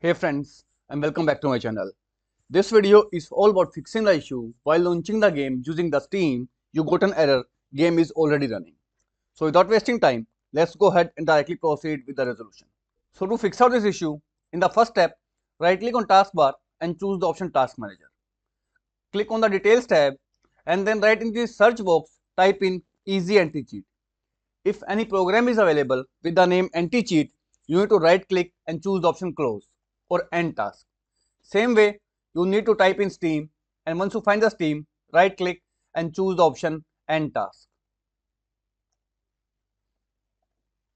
Hey friends, and welcome back to my channel. This video is all about fixing the issue while launching the game using the Steam. You got an error, game is already running. So without wasting time, let's go ahead and directly proceed with the resolution. So to fix out this issue, in the first step, right click on taskbar and choose the option Task Manager. Click on the Details tab and then right in the search box type in Easy Anti-Cheat. If any program is available with the name anti-cheat, you need to right click and choose the option Close or End Task. Same way, you need to type in Steam, and once you find the Steam, right click and choose the option End Task.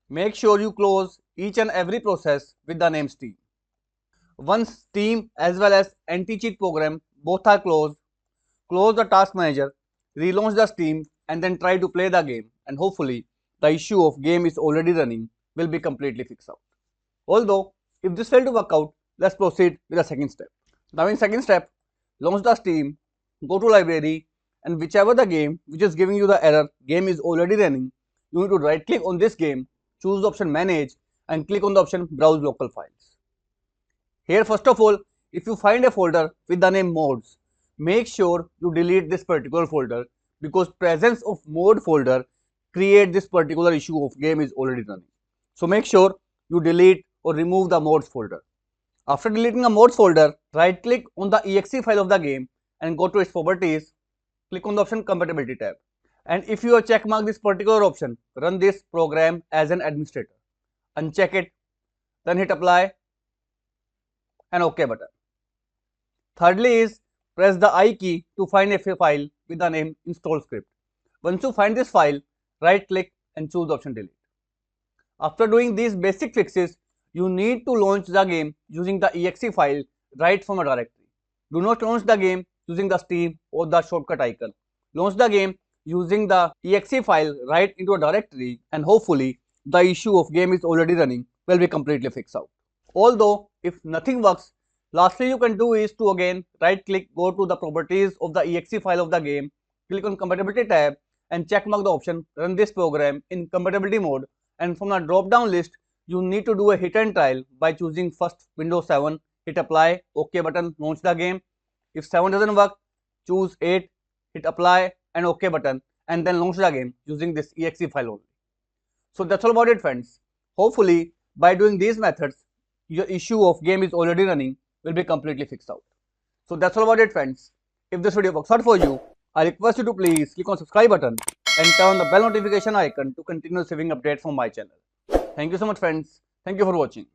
Make sure you close each and every process with the name Steam. Once Steam as well as anti-cheat program both are closed, close the task manager, relaunch the Steam and then try to play the game, and hopefully the issue of game is already running will be completely fixed out. Although if this failed to work out, let's proceed with the second step. Now in second step, launch the Steam, go to library, and whichever the game which is giving you the error game is already running, you need to right click on this game, choose the option manage and click on the option browse local files. Here first of all, if you find a folder with the name mods, make sure you delete this particular folder because presence of mod folder create this particular issue of game is already running. So make sure you delete or remove the mods folder. After deleting the mods folder, right click on the exe file of the game and go to its properties, click on the option compatibility tab. And if you have check marked this particular option, run this program as an administrator. Uncheck it, then hit apply and OK button. Thirdly is press the I key to find a file with the name install script. Once you find this file, right click and choose the option delete. After doing these basic fixes, you need to launch the game using the exe file right from a directory. Do not launch the game using the Steam or the shortcut icon. Launch the game using the exe file right into a directory, and hopefully the issue of game is already running will be completely fixed out. Although if nothing works, lastly you can do is to again right click, go to the properties of the exe file of the game, click on compatibility tab and check mark the option run this program in compatibility mode, and from the drop down list you need to do a hit and trial by choosing first Windows 7, hit apply, OK button, launch the game. If 7 doesn't work, choose 8, hit apply and OK button and then launch the game using this exe file only. So that's all about it friends. Hopefully by doing these methods, your issue of game is already running will be completely fixed out. So that's all about it friends. If this video works out for you, I request you to please click on subscribe button and turn the bell notification icon to continue receiving updates from my channel. Thank you so much friends. Thank you for watching.